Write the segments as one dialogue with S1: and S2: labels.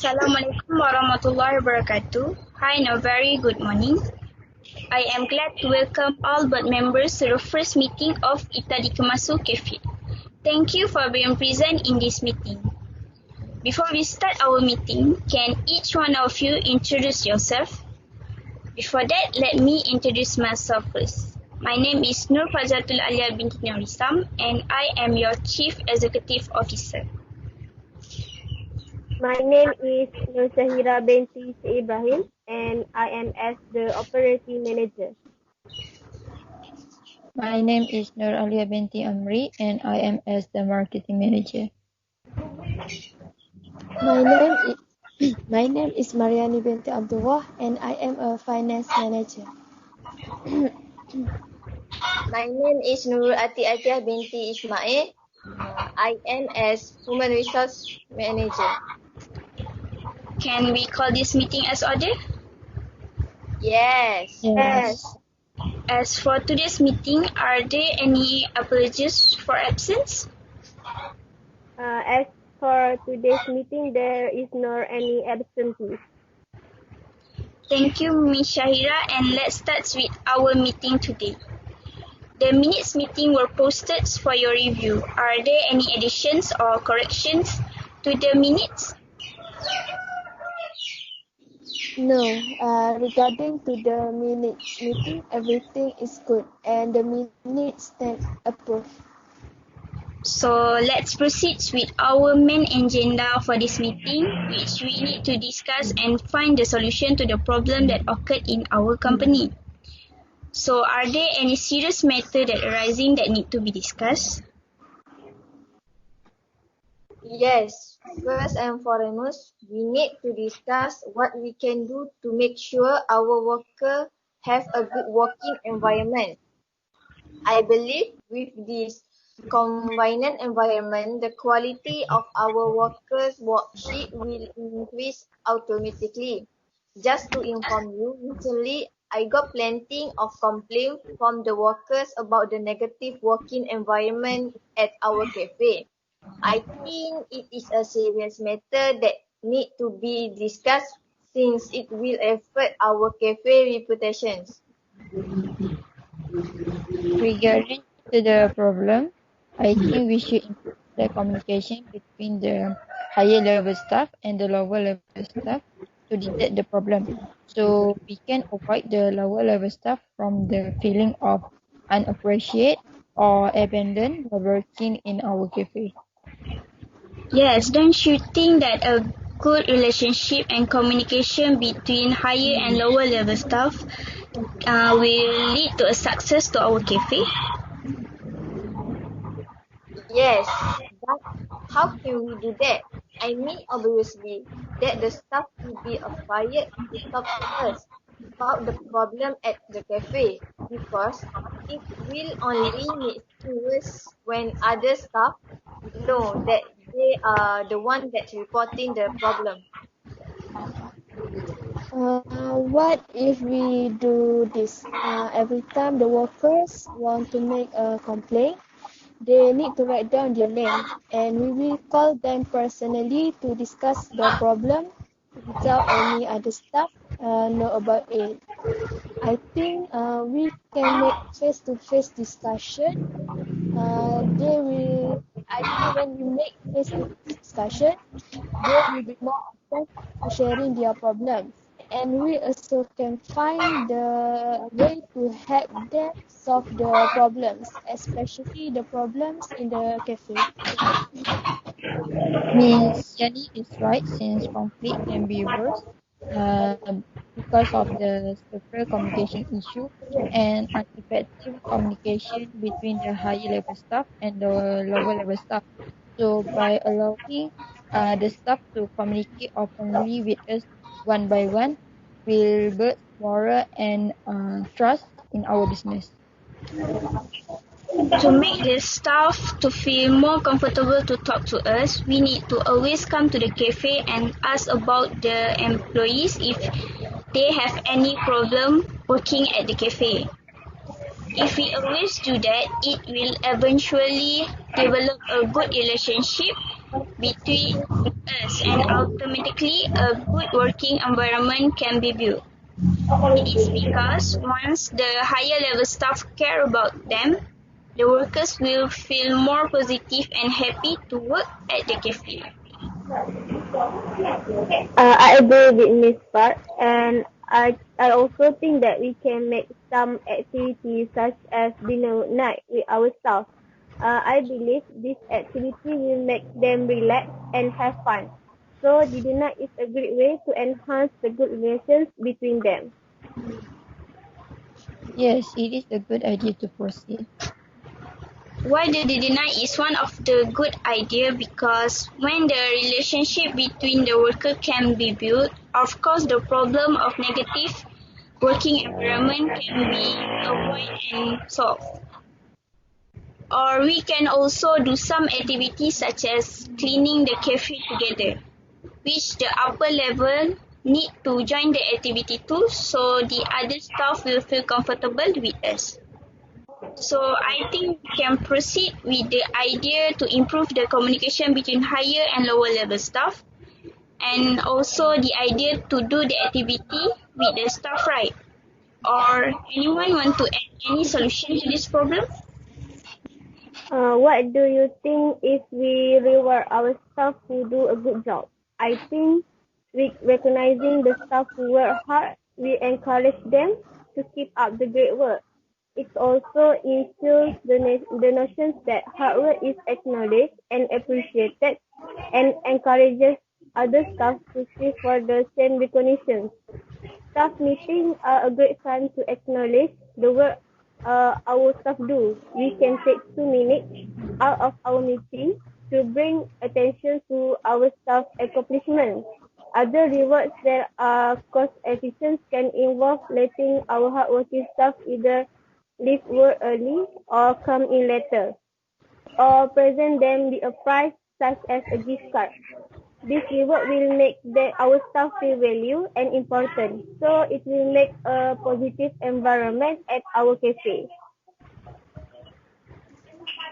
S1: Assalamualaikum warahmatullahi wabarakatuh. Hi and a very good morning. I am glad to welcome all board members to the first meeting of Ita Dikemasuk Cafe. Thank you for being present in this meeting. Before we start our meeting, can each one of you introduce yourself? Before that, let me introduce myself first. My name is Nur Fazatul Alia binti Nurisam and I am your Chief Executive Officer.
S2: My name is Nur Shahira binti Ibrahim and I am as the Operating Manager.
S3: My name is Nur Alia binti Amri and I am as the Marketing Manager.
S4: My name is Mariani binti Abdullah and I am a Finance Manager.
S5: My name is Nurul Atiah binti Ismail. I am as Human Resource Manager.
S1: Can we call this meeting as order?
S5: Yes.
S1: As for today's meeting, are there any apologies for absence?
S2: As for today's meeting, there is no any absentees.
S1: Thank you, Ms. Shahira, and let's start with our meeting today. The minutes meeting were posted for your review. Are there any additions or corrections to the minutes?
S4: No, regarding to the minutes meeting, everything is good and the minutes stand approved.
S1: So let's proceed with our main agenda for this meeting, which we need to discuss and find the solution to the problem that occurred in our company. So are there any serious matter that arising that need to be discussed?
S5: Yes. First and foremost, we need to discuss what we can do to make sure our workers have a good working environment. I believe with this combined environment, the quality of our workers' worksheet will increase automatically. Just to inform you, recently I got plenty of complaints from the workers about the negative working environment at our cafe. I think it is a serious matter that need to be discussed since it will affect our cafe reputations.
S3: Regarding to the problem, I think we should improve the communication between the higher level staff and the lower level staff to detect the problem. So we can avoid the lower level staff from the feeling of unappreciated or abandoned while working in our cafe.
S1: Yes, don't you think that a good relationship and communication between higher and lower level staff will lead to a success to our cafe?
S5: Yes, but how can we do that? I mean, obviously, that the staff will be fired to talk to us about the problem at the cafe because it will only make things worse when other staff know that they are the one that's reporting the problem.
S4: What if we do this? Every time the workers want to make a complaint, they need to write down their name and we will call them personally to discuss the problem without any other staff know about it. I think we can make face-to-face discussion. I think when we make face-to-face discussion, they will be more open to sharing their problems. And we also can find the way to help them solve the problems, especially the problems in the cafe.
S3: Ms. Yani is right since conflict can be worse uh, because of the several communication issue and ineffective communication between the higher level staff and the lower level staff. So by allowing the staff to communicate openly with us one by one will build moral and trust in our business.
S1: To make the staff to feel more comfortable to talk to us, we need to always come to the cafe and ask about the employees if they have any problem working at the cafe. If we always do that, it will eventually develop a good relationship between us, and automatically a good working environment can be built. It is because once the higher level staff care about them, the workers will feel more positive and happy to work at the cafe.
S2: I agree with Miss Park, and I also think that we can make some activities such as dinner night with our staff. I believe this activity will make them relax and have fun. So dinner night is a great way to enhance the good relations between them.
S3: Yes, it is a good idea to proceed.
S1: Why the deny is one of the good idea because when the relationship between the worker can be built, of course the problem of negative working environment can be avoided and solved. Or we can also do some activities such as cleaning the cafe together, which the upper level need to join the activity too, so the other staff will feel comfortable with us. So I think we can proceed with the idea to improve the communication between higher and lower level staff, and also the idea to do the activity with the staff, right? Or anyone want to add any solution to this problem?
S2: What do you think if we reward our staff who do a good job? I think recognizing the staff who work hard, we encourage them to keep up the great work. It also instills the notion that hard work is acknowledged and appreciated and encourages other staff to strive for the same recognition. Staff meetings are a great time to acknowledge the work our staff do. We can take 2 minutes out of our meeting to bring attention to our staff accomplishments. Other rewards that are cost efficient can involve letting our hardworking staff either leave work early or come in later, or present them with a prize such as a gift card. This reward will make our staff feel valued and important, so it will make a positive environment at our cafe.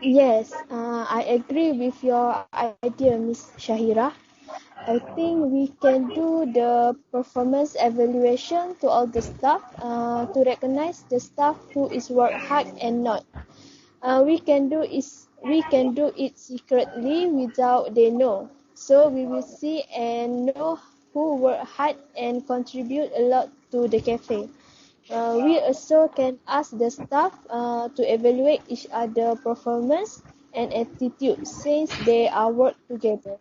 S4: Yes, I agree with your idea, Miss Shahira. I think we can do the performance evaluation to all the staff to recognize the staff who is work hard and not. We can do it secretly without they know. So we will see and know who work hard and contribute a lot to the cafe. We also can ask the staff to evaluate each other performance and attitude since they are work together.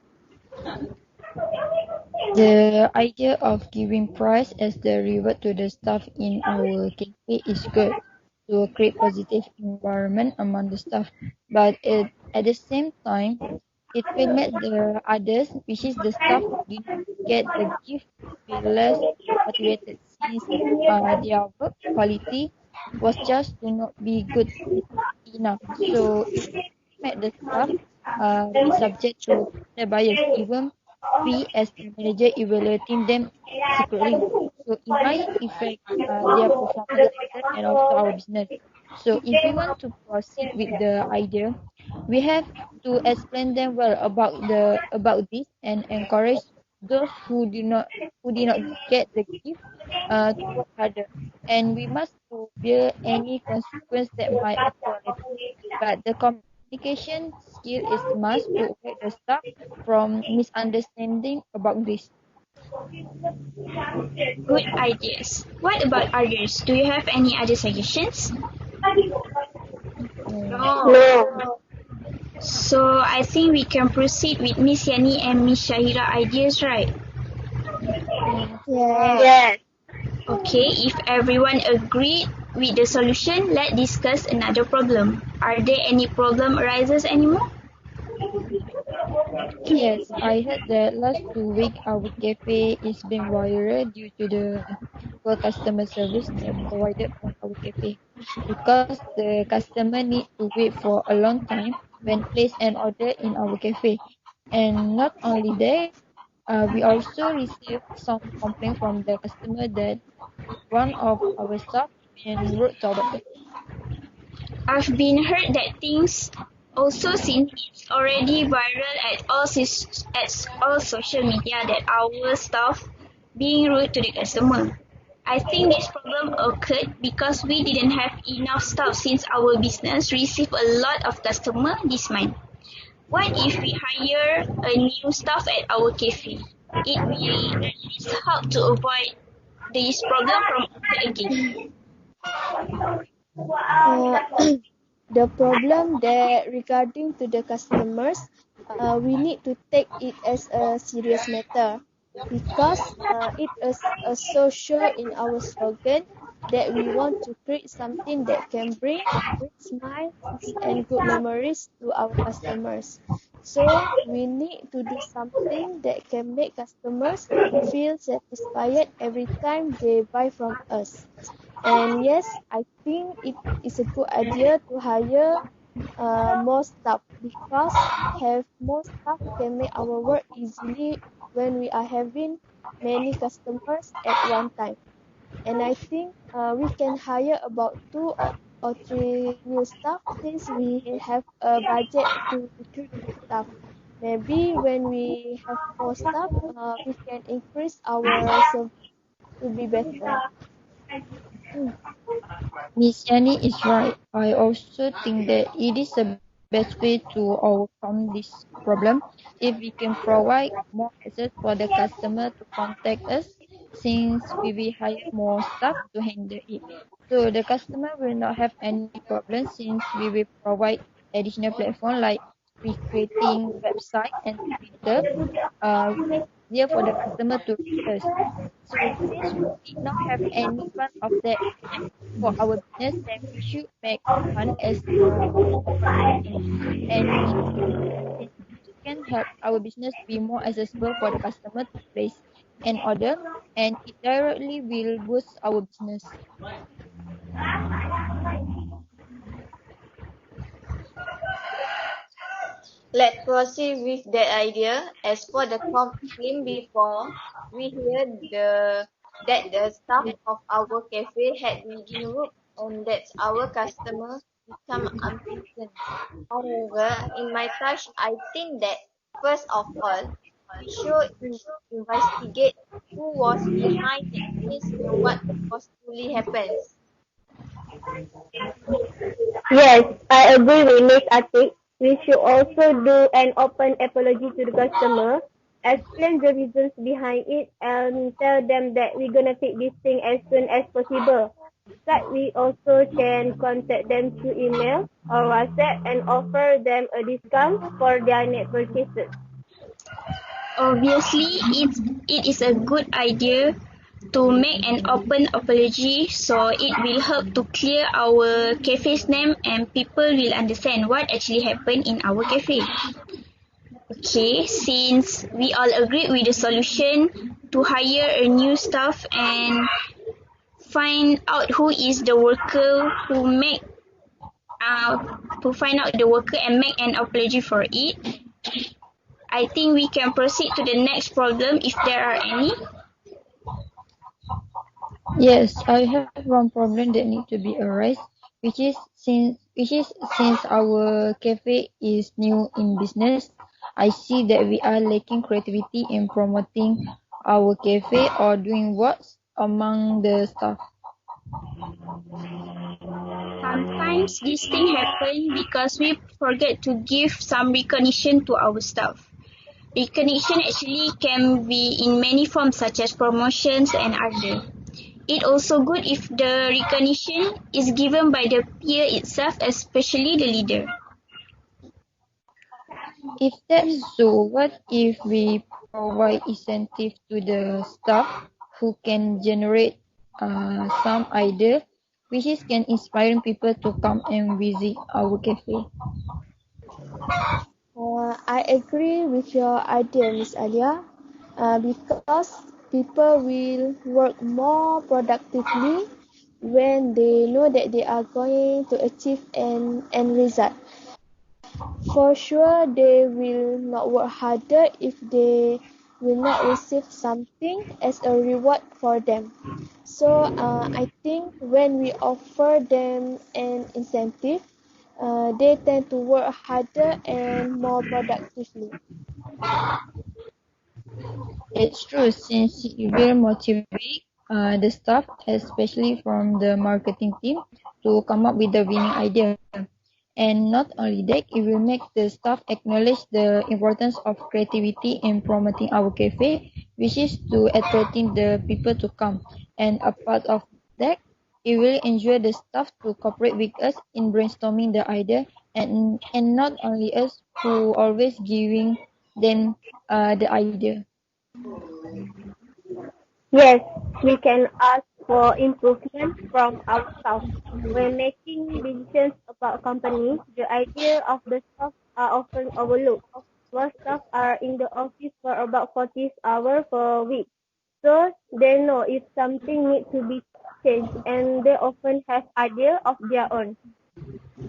S3: The idea of giving prize as the reward to the staff in our cafe is good to create positive environment among the staff, but at the same time, it will make the others, which is the staff who did not get the gift, feel less motivated since their work quality was just to not be good enough. So it make the staff be subject to the bias, even we as the manager evaluating them secretly. So it might affect their performance later and also our business. So if we want to proceed with the idea, we have to explain them well about this and encourage those who did not get the gift to work harder. And we must to bear any consequence that might occur later. But the communication skill is must to avoid the staff from misunderstanding about this.
S1: Good ideas. What about others? Do you have any other suggestions?
S3: No.
S2: No.
S1: So I think we can proceed with Miss Yani and Miss Shahira ideas, right?
S4: Yeah.
S2: Yes.
S1: Okay, if everyone agreed with the solution, let's discuss another problem. Are there any problem arises anymore?
S3: Yes, I heard that last 2 weeks our cafe is being viral due to the poor customer service that provided from our cafe. Because the customer need to wait for a long time when place an order in our cafe. And not only that, we also received some complaint from the customer that one of our staff been rude toward them.
S1: I've been heard that things Also, since it's already viral at all social media that our staff being rude to the customer. I think this problem occurred because we didn't have enough staff since our business received a lot of customer this month. What if we hire a new staff at our cafe? It will at least help to avoid this problem from occur again.
S4: Uh, the problem that regarding to the customers, we need to take it as a serious matter because it is a social in our slogan that we want to create something that can bring smiles and good memories to our customers. So we need to do something that can make customers feel satisfied every time they buy from us. And yes, I think it is a good idea to hire more staff because have more staff can make our work easily when we are having many customers at one time. And I think we can hire about or three new staff since we have a budget to recruit new staff. Maybe when we have more staff, we can increase our service to be better.
S3: Miss Yani is right. I also think that it is the best way to overcome this problem if we can provide more access for the customer to contact us since we will hire more staff to handle it. So the customer will not have any problem since we will provide additional platform like recreating website and Twitter. Which is easier for the customer to reach us. So since we did not have any one of that for our business, then we should make one as a marketing. And we should since it can help our business be more accessible for the customer to place an order and it directly will boost our business.
S5: Let's proceed with that idea. As for the complaint before, we hear that the staff of our cafe had been rude and that our customers become impatient. However, in my touch, I think that first of all, we should investigate who was behind the change and what was truly happened.
S2: Yes, I agree with Miss Atik. We should also do an open apology to the customer, explain the reasons behind it, and tell them that we're gonna take this thing as soon as possible. But we also can contact them through email or WhatsApp and offer them a discount for their next purchases.
S1: Obviously, it is a good idea to make an open apology so it will help to clear our cafe's name and people will understand what actually happened in our cafe. Okay, since we all agreed with the solution to hire a new staff and find out who is the worker who make to find out the worker and make an apology for it, I think we can proceed to the next problem if there are any.
S3: Yes, I have one problem that need to be addressed, which is since our cafe is new in business, I see that we are lacking creativity in promoting our cafe or doing works among the staff.
S1: Sometimes this thing happen because we forget to give some recognition to our staff. Recognition actually can be in many forms such as promotions and other. It also good if the recognition is given by the peer itself, especially the leader.
S3: If that's so, what if we provide incentive to the staff who can generate some idea which is can inspire people to come and visit our cafe?
S4: I agree with your idea, Miss Alia, because people will work more productively when they know that they are going to achieve an end result. For sure, they will not work harder if they will not receive something as a reward for them. So I think when we offer them an incentive, They tend to work harder and more productively.
S3: It's true, since it will motivate the staff, especially from the marketing team, to come up with the winning idea. And not only that, it will make the staff acknowledge the importance of creativity in promoting our cafe, which is to attracting the people to come. And a part of that, it will ensure the staff to cooperate with us in brainstorming the idea, and not only us who always giving them the idea.
S2: Yes, we can ask for improvement from our staff. When making decisions about company, the idea of the staff are often overlooked. Most staff are in the office for about 40 hours per week, so they know if something needs to be changed, and they often have ideas of their own.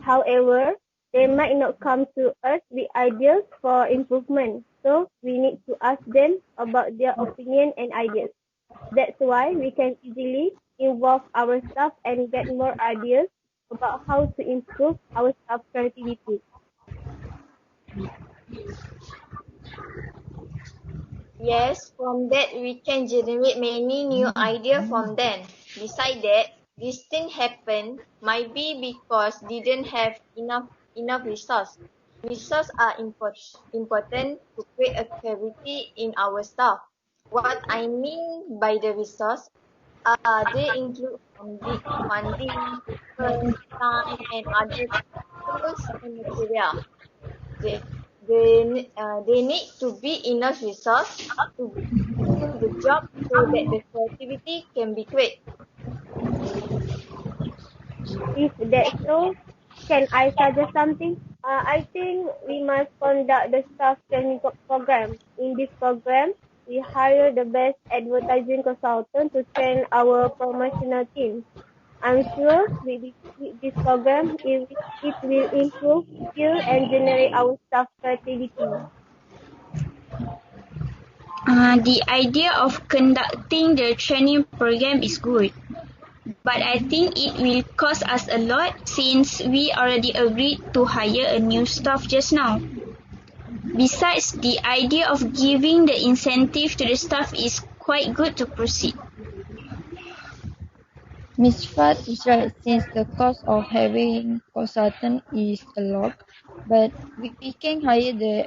S2: However, they might not come to us with ideas for improvement, so we need to ask them about their opinion and ideas. That's why we can easily involve our staff and get more ideas about how to improve our staff creativity.
S5: Yes, from that we can generate many new ideas from them. Besides that, this thing happen might be because didn't have enough resource. Resources are important to create a creativity in our staff. What I mean by the resource they include funding, people, time, and other tools and material. They, they need to be enough resource to do the job so that the creativity can be great.
S2: If that's so, can I suggest something? I think we must conduct the staff training program. In this program, we hire the best advertising consultant to train our promotional team. I'm sure with this program, it will improve skill and generate our staff creativity.
S1: The idea of conducting the training program is good, but I think it will cost us a lot since we already agreed to hire a new staff just now. Besides, the idea of giving the incentive to the staff is quite good to proceed.
S3: Ms. Fat is right, since the cost of having consultant is a lot, but we can hire the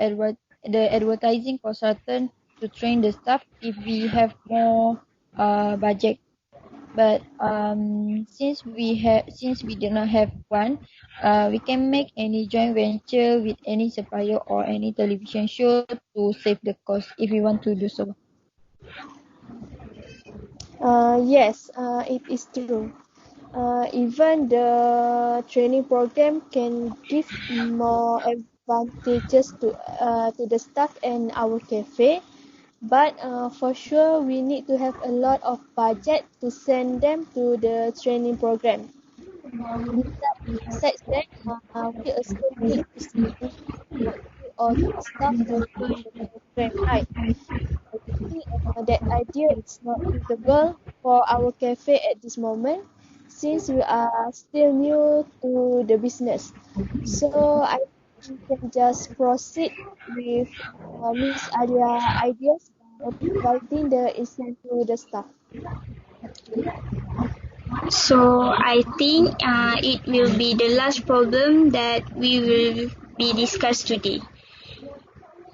S3: advertising consultant to train the staff if we have more budget. But since we do not have one, we can make any joint venture with any supplier or any television show to save the cost if we want to do so.
S4: Yes, it is true. Even the training program can give more advantages to the staff and our cafe. But for sure, we need to have a lot of budget to send them to the training program. Besides that, we also need to see what we all the staff to run the program right. I think that idea is not suitable for our cafe at this moment since we are still new to the business. So I think we can just proceed with Miss Alia ideas by providing the incentive to the staff.
S1: So I think it will be the last problem that we will be discussed today.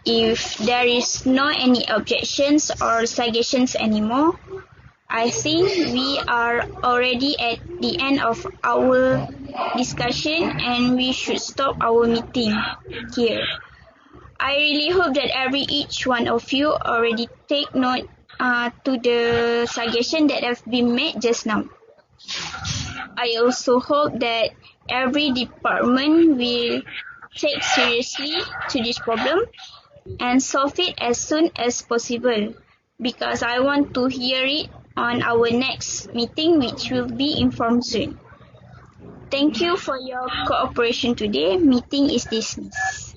S1: If there is no any objections or suggestions anymore, I think we are already at the end of our discussion and we should stop our meeting here. I really hope that each one of you already take note to the suggestion that have been made just now. I also hope that every department will take seriously to this problem and solve it as soon as possible, because I want to hear it on our next meeting, which will be informed soon. Thank you for your cooperation today. Meeting is dismissed.